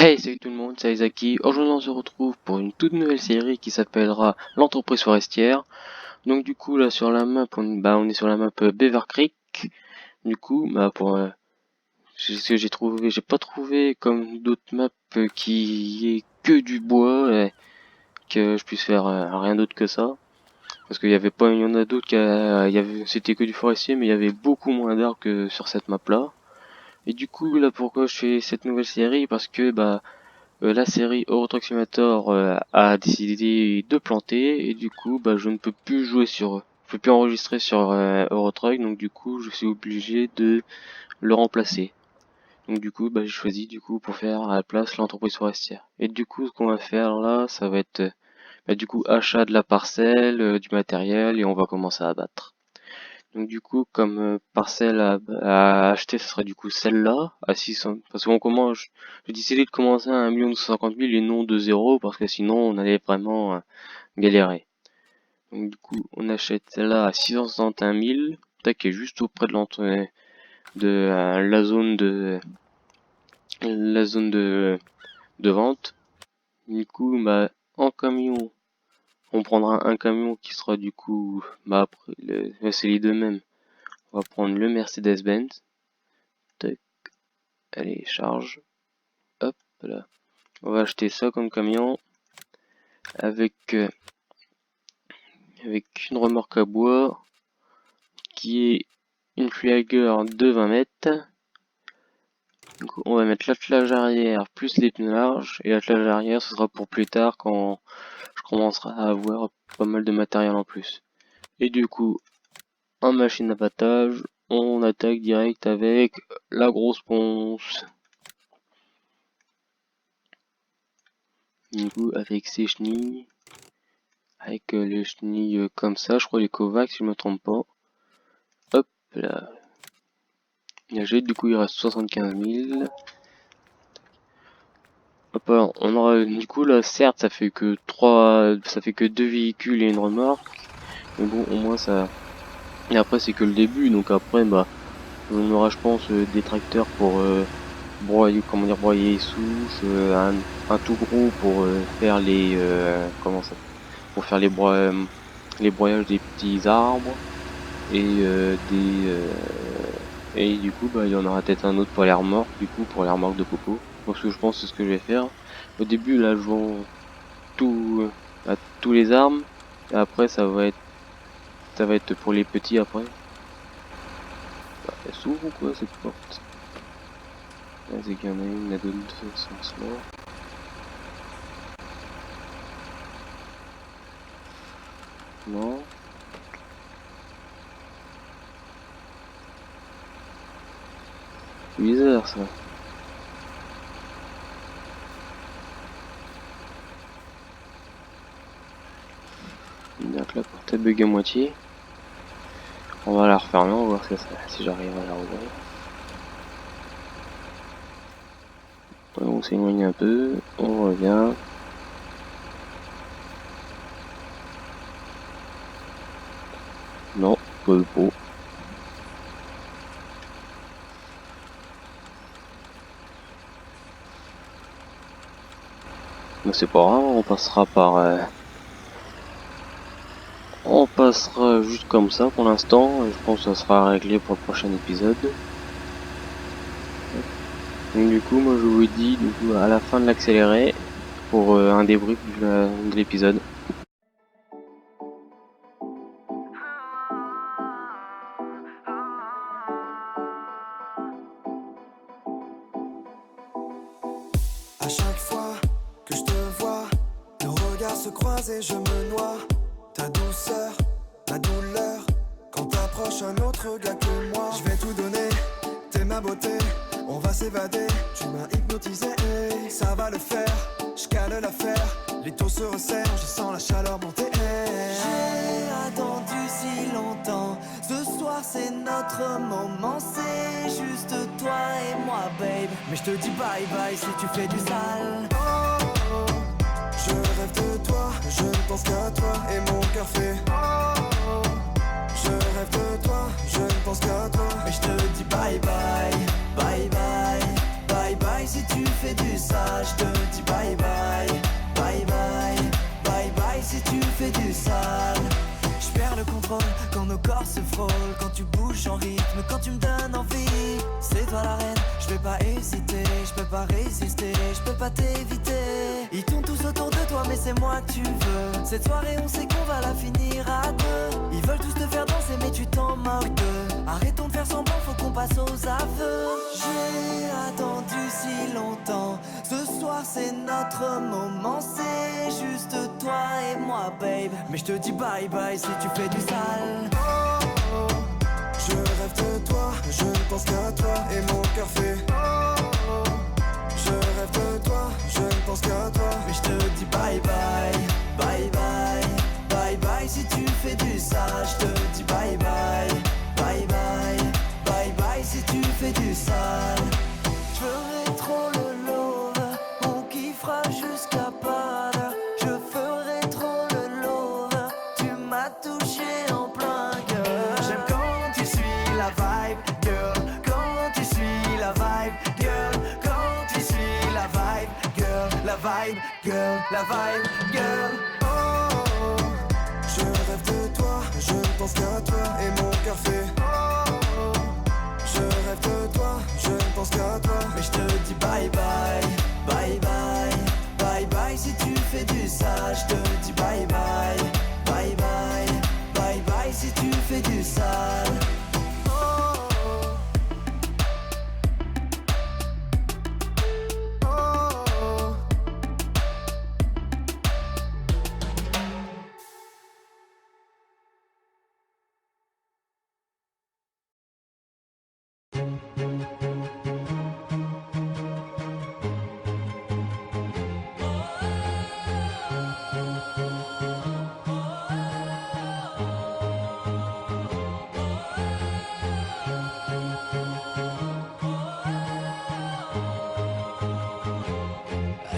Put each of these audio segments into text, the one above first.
Hey, salut tout le monde, c'est Isaki. Aujourd'hui on se retrouve pour une toute nouvelle série qui s'appellera l'entreprise forestière. Donc du coup là sur la map, on est sur la map Beaver Creek. Du coup, ce que j'ai pas trouvé comme d'autres maps qui est que du bois, que je puisse faire rien d'autre que ça. Parce qu'il y avait pas, il y en a d'autres c'était que du forestier, mais il y avait beaucoup moins d'arbres que sur cette map là. Et du coup là pourquoi je fais cette nouvelle série, parce que la série Euro Truck Simulator a décidé de planter, et du coup je ne peux plus jouer je peux plus enregistrer sur Euro Truck, donc du coup je suis obligé de le remplacer. Donc du coup j'ai choisi pour faire à la place l'entreprise forestière. Et du coup ce qu'on va faire là, ça va être du coup achat de la parcelle, du matériel, et on va commencer à abattre. Donc du coup, comme parcelle à acheter, ce sera du coup celle-là, à 600. Parce qu'on commence, j'ai décidé de commencer à 1 250 000 et non de 0, parce que sinon on allait vraiment galérer. Donc du coup, on achète celle-là à 661 000, qui est juste auprès de l'entrée de la zone de vente. Du coup, en camion, on prendra un camion qui sera du coup, après, c'est les deux mêmes. On va prendre le Mercedes-Benz. Tac. Allez, charge. Hop là. On va acheter ça comme camion avec une remorque à bois qui est une Flagger de 20 mètres. Donc on va mettre l'attelage arrière plus les pneus larges, et l'attelage arrière ce sera pour plus tard quand je commencerai à avoir pas mal de matériel en plus. Et du coup, en machine d'abattage, on attaque direct avec la grosse ponce. Du coup, avec ses chenilles, avec les chenilles comme ça, je crois les Kovacs si je me trompe pas. Hop là. Du coup il reste 75 000. Hop là, on aura du coup là, certes ça fait que 2 véhicules et une remorque, mais bon au moins ça. Et après c'est que le début, donc après on aura je pense des tracteurs pour broyer les souches, un tout gros pour faire les broyages des petits arbres, et du coup il y en aura peut-être un autre pour les remorques, pour les remorques de coco. Donc ce que je pense, c'est ce que je vais faire. Au début là je vends à tous les armes, et après ça va être pour les petits après. Elle s'ouvre ou quoi cette porte? C'est qu'il y en a une, la donne de ce sens-là. Non. C'est bizarre ça. Donc la porte est bug à moitié. On va la refermer, on va voir si j'arrive à la rouvrir. On s'éloigne un peu, on revient. Non, pas de pot. Mais c'est pas grave, on passera juste comme ça pour l'instant, et je pense que ça sera réglé pour le prochain épisode. Donc du coup, moi je vous dis à la fin de l'accéléré pour un débrief de l'épisode. À chaque fois que je te vois, nos regards se croisent et je me noie. Ta douceur, ma douleur, quand t'approches un autre gars que moi. Je vais tout donner, t'es ma beauté, on va s'évader. Tu m'as hypnotisé, ça va le faire. Je cale l'affaire, les taux se resserrent, je sens la chaleur monter. J'ai attendu si longtemps, ce soir c'est notre moment, c'est juste toi et moi babe. Mais je te dis bye bye si tu fais du sale. Oh, oh, oh. Je rêve de toi, je ne pense qu'à toi et mon cœur fait oh, oh. Je rêve de toi, je ne pense qu'à toi. Mais je te dis bye bye, bye bye, Bye bye si tu fais du sale, je te dis bye bye. Bye bye, bye bye si tu fais du sale. Je perds le contrôle quand nos corps se frôlent, quand tu bouges en rythme, quand tu me donnes envie. C'est toi la reine, je vais pas hésiter, je peux pas résister, je peux pas t'éviter. Ils tournent tous autour de toi mais c'est moi que tu veux. Cette soirée on sait qu'on va la finir à deux. Ils veulent tous te faire danser mais tu t'en moques d'eux. Arrêtons de faire semblant, faut qu'on passe aux aveux. J'ai attendu si longtemps, ce soir c'est notre moment. C'est juste toi et moi babe, mais je te dis bye bye si tu fais du sale. Oh, oh, je rêve de toi, je ne pense qu'à toi et mon cœur fait oh, oh. Je rêve de toi, je ne pense qu'à toi, mais je te dis bye bye. Bye bye, bye bye si tu fais du sale. Je te dis bye bye. Bye bye, bye bye si tu fais du sale. Je ferai trop le love, on kiffera jusqu'à pas d'heure. Je ferai trop le love, tu m'as touché en plein cœur. J'aime quand tu suis la vibe, girl. Quand tu suis la vibe, girl. Quand tu suis la vibe, girl. La vibe, girl. La vibe, girl. Oh, oh, oh. Je rêve de toi, je ne pense qu'à toi et mon cœur fait oh, oh. Je rêve de toi, je ne pense qu'à toi, mais je te dis bye bye. Bye bye, bye bye si tu fais du sale. Je te dis bye bye. Bye bye, bye bye si tu fais du sale. Oh, oh. Oh, oh.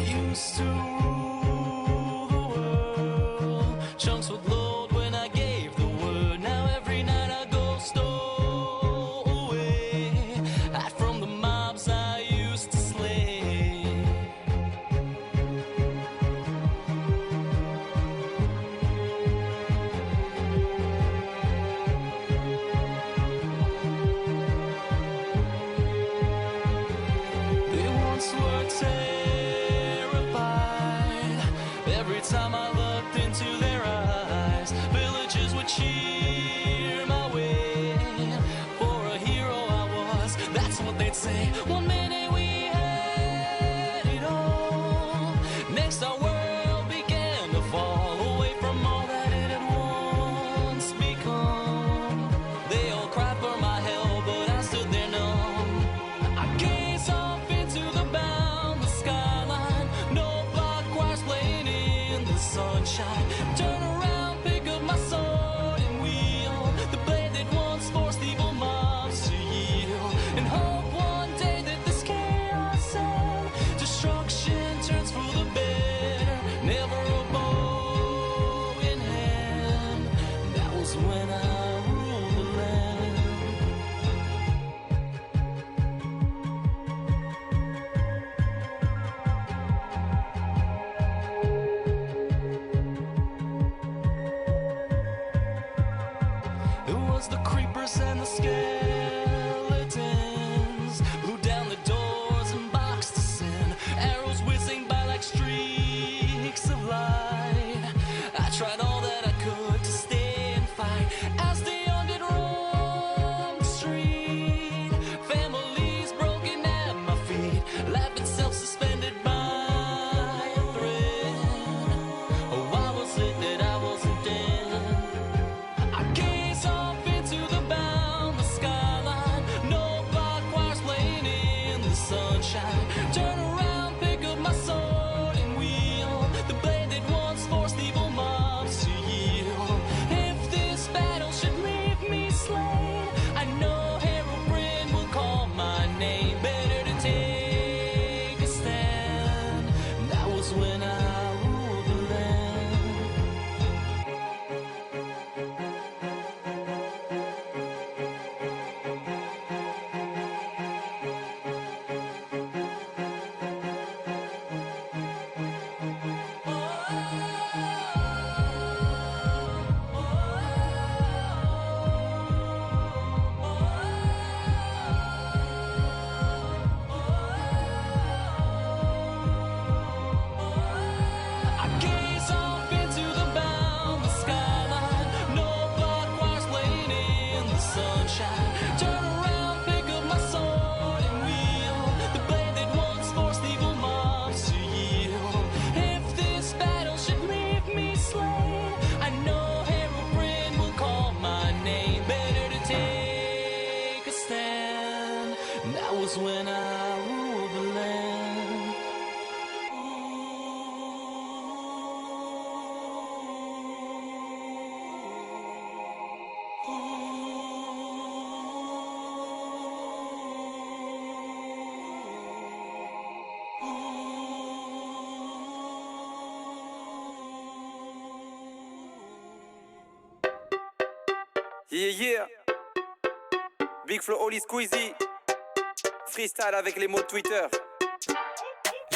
Used to rule the world. Chunks would load when I gave the word. Now every night I go stowaway. Hide from the mobs I used to slay. They once were every time I looked into their eyes. Villagers would cheer my way. For a hero I was, that's what they'd say. One minute we had it all, next our world began to fall away from all that it had once become. They all cried for my help, but I stood there numb. I gazed off into the boundless skyline. No block choirs playing in the sunshine. Turn around, pick up my sword and wield the blade that once forced evil mobs to yield, and hope one day that this chaos and destruction turns for the better. Never a bow in hand. That was when I ruled the land. It was the creepers and the skeletons, blew down the doors and boxed us in. Arrows whizzing by like streaks of light. I tried all that I could to stay and fight as the undead roamed the street. Families broken at my feet, life itself suspended by a thread. Oh, why was it that I wasn't dead? I gaze off into the boundless skyline. No block choirs playing in the sunshine. Turn around, pick up my sword and wield the blade that once forced evil mobs to yield. If this battle should leave me slain, I know Herobrine will call my name. Better to take a stand. That was when I ruled the land. Yeah, yeah. Big Flo, Oli, Squeezie. Freestyle avec les mots de Twitter.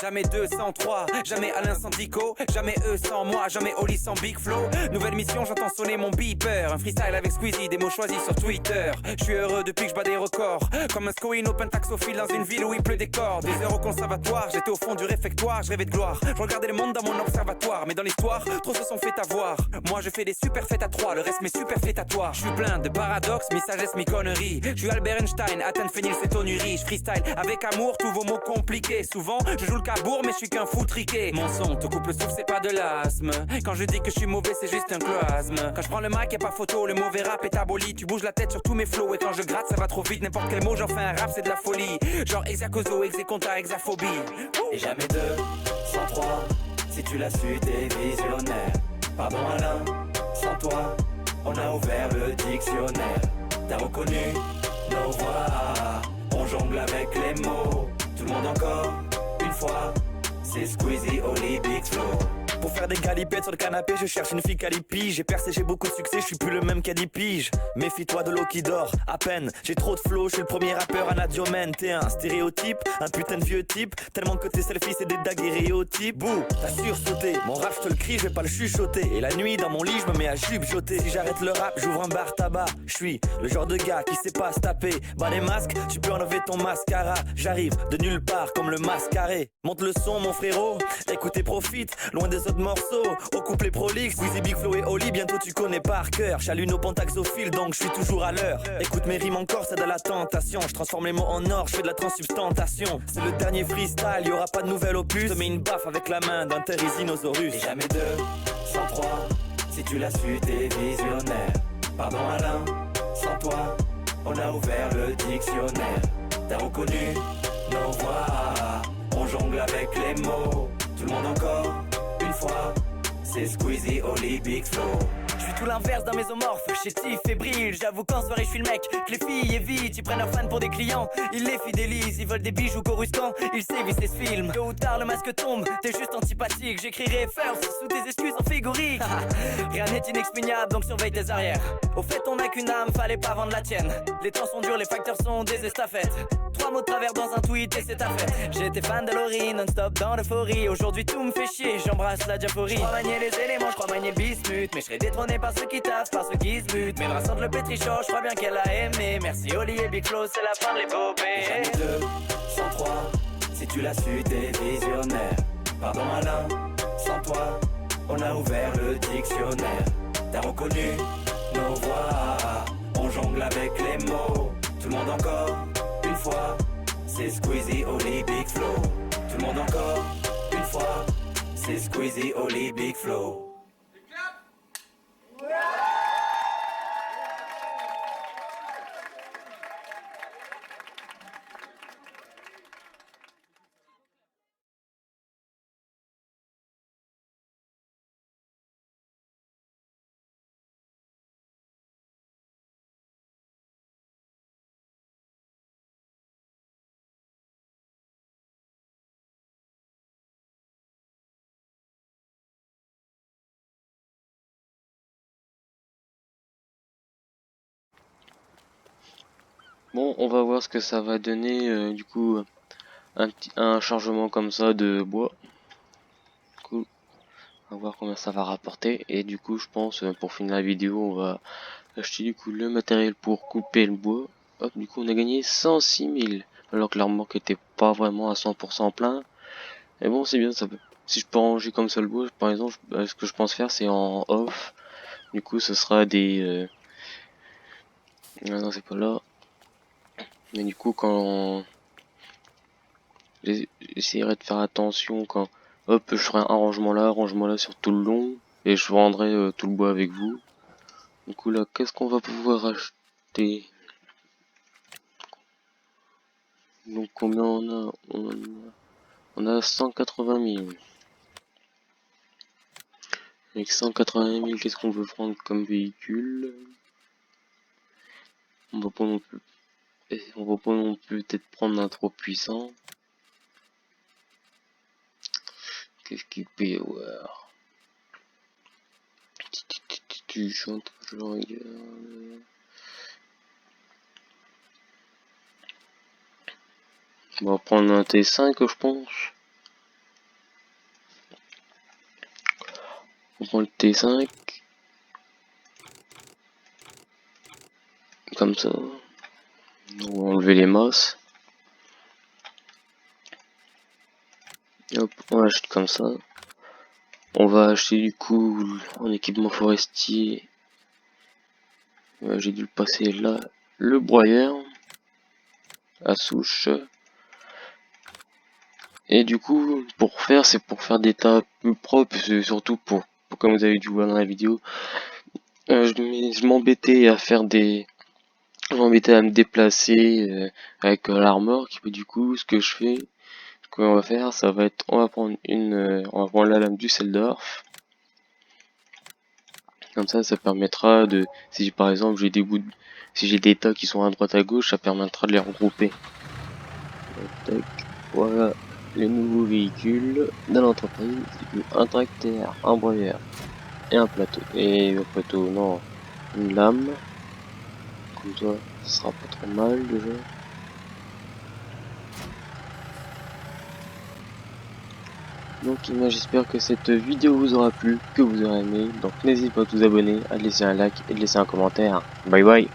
Jamais 203, jamais Alain sans Dico, jamais eux sans moi, jamais Oli sans Big Flo. Nouvelle mission, j'entends sonner mon beeper. Un freestyle avec Squeezie, des mots choisis sur Twitter. Je suis heureux depuis que je bats des records. Comme un Scoin open taxophile dans une ville où il pleut des corps. Des heures au conservatoire, j'étais au fond du réfectoire, je rêvais de gloire. Je regardais le monde dans mon observatoire, mais dans l'histoire, trop se sont fait avoir. Moi je fais des super fêtes à trois, le reste m'est superfétatoire. Je suis plein de paradoxes, mi sagesse, mi conneries. Je suis Albert Einstein, atteint phénylcétonurie. Je freestyle avec amour, tous vos mots compliqués. Souvent, je joue le cabourg, mais je suis qu'un foutriqué. Mon son te coupe le souffle, c'est pas de l'asthme. Quand je dis que je suis mauvais, c'est juste un cloasme. Quand je prends le mic, y'a pas photo, le mauvais rap est aboli. Tu bouges la tête sur tous mes flows, et quand je gratte, ça va trop vite. N'importe quel mot, j'en fais un rap, c'est de la folie. Genre exacoso, exéconta, exaphobie. Et jamais 203, si tu l'as su, t'es visionnaire. Pardon Alain, sans toi, on a ouvert le dictionnaire. T'as reconnu nos voix, on jongle avec les mots. Tout le monde encore, une fois, c'est Squeezie, Oli, Big Flo. Pour faire des galipettes sur le canapé, je cherche une fille qualipi. J'ai percé, j'ai beaucoup de succès, je suis plus le même qu'à 10 piges. Méfie-toi de l'eau qui dort, à peine. J'ai trop de flow, je suis le premier rappeur à Nadiomène. T'es un stéréotype, un putain de vieux type. Tellement que tes selfies c'est des daguerréotypes. Bouh, t'as sursauté. Mon rap, je te le crie, je vais pas le chuchoter. Et la nuit, dans mon lit, je me mets à jupe-joter. Si j'arrête le rap, j'ouvre un bar tabac. Je suis le genre de gars qui sait pas se taper. Bah les masques, tu peux enlever ton mascara. J'arrive de nulle part comme le mascaré. Monte le son, mon frérot. Écoute et profite, loin des autres morceaux. Au couplet prolixe, Squeezie, Big Flo et Oli, bientôt tu connais par cœur. J'allume au pentaxophile, donc je suis toujours à l'heure. Écoute mes rimes encore, c'est de la tentation. Je transforme les mots en or, je fais de la transsubstantation. C'est le dernier freestyle, y aura pas de nouvelles opus. Je te mets une baffe avec la main d'un Therizinosaurus. Et jamais 203, si tu l'as su, t'es visionnaire. Pardon Alain, sans toi, on a ouvert le dictionnaire. T'as reconnu nos voix, on jongle avec les mots. Tout le monde encore, une fois, c'est Squeezie, Oli, Big Flo. Je suis tout l'inverse d'un mésomorphe, chétif, fébrile. J'avoue qu'en soirée je suis le mec que les filles évitent. Ils prennent leurs fans pour des clients, ils les fidélisent. Ils veulent des bijoux coruscants, ils sévissent et se filment. Tôt ou tard le masque tombe, t'es juste antipathique. J'écrirai first sous tes excuses en figurique. Rien n'est inexpugnable donc surveille tes arrières. Au fait on n'a qu'une âme, fallait pas vendre la tienne. Les temps sont durs, les facteurs sont des estafettes. 3 mots de travers dans un tweet et c'est ta fête. J'étais fan de Laurie, non-stop dans l'euphorie. Aujourd'hui tout me fait chier, j'embrasse la diaphorie. Je crois manier les éléments, je crois manier le bismuth. Mais je serai détrôné par ceux qui taffent, par ceux qui se butent. Mais le le pétrichon, je crois bien qu'elle a aimé. Merci Oli et Big Flo, c'est la fin de l'épopée. Jamais 203, si tu l'as su, t'es visionnaire. Pardon Alain, sans toi, on a ouvert le dictionnaire. T'as reconnu nos voix, on jongle avec les mots. Tout le monde encore, une fois, c'est Squeezie, Oli, Big Flo. Tout le monde encore, une fois, c'est Squeezie, Oli, Big Flo. Bon, on va voir ce que ça va donner, du coup, un chargement comme ça de bois. Cool. On va voir combien ça va rapporter. Et du coup, je pense, pour finir la vidéo, on va acheter du coup le matériel pour couper le bois. Hop, du coup, on a gagné 106 000. Alors que la remorque était pas vraiment à 100% plein. Et bon, c'est bien, ça peut. Si je peux ranger comme ça le bois, par exemple, ce que je pense faire, c'est en off. Du coup, ce sera des... Ah non, c'est pas là. Mais du coup, quand j'essaierai de faire attention quand hop, je ferai un rangement là sur tout le long et je vendrai tout le bois avec vous. Du coup là, qu'est-ce qu'on va pouvoir acheter? Donc combien on a 180 000. Avec 180 000, qu'est-ce qu'on veut prendre comme véhicule? On va pas non plus peut-être prendre un trop puissant. Qu'est-ce qu'il peut y avoir? Tu chantes, je regarde. On va prendre un T5 je pense. On prend le T5. Comme ça. On va enlever les masses. Et hop, on achète comme ça. On va acheter du coup en équipement forestier. J'ai dû le passer là. Le broyeur. À souche. Et du coup, c'est pour faire des tas plus propres, c'est surtout pour comme vous avez dû voir dans la vidéo. Je m'embêtais à faire des... Je m'embêtais à me déplacer avec l'armor. Du coup, ce que je fais, ce qu'on va faire, ça va être... On va prendre on va prendre la lame du Seldorf. Comme ça permettra de... Si par exemple j'ai des bouts si j'ai des tas qui sont à droite à gauche, ça permettra de les regrouper. Tac, voilà les nouveaux véhicules de l'entreprise. Un tracteur, un broyeur et un plateau. Et un plateau, non, une lame. Comme ça, ce sera pas trop mal déjà. Donc j'espère que cette vidéo vous aura plu, que vous aurez aimé. Donc n'hésitez pas à vous abonner, à laisser un like et de laisser un commentaire. Bye bye.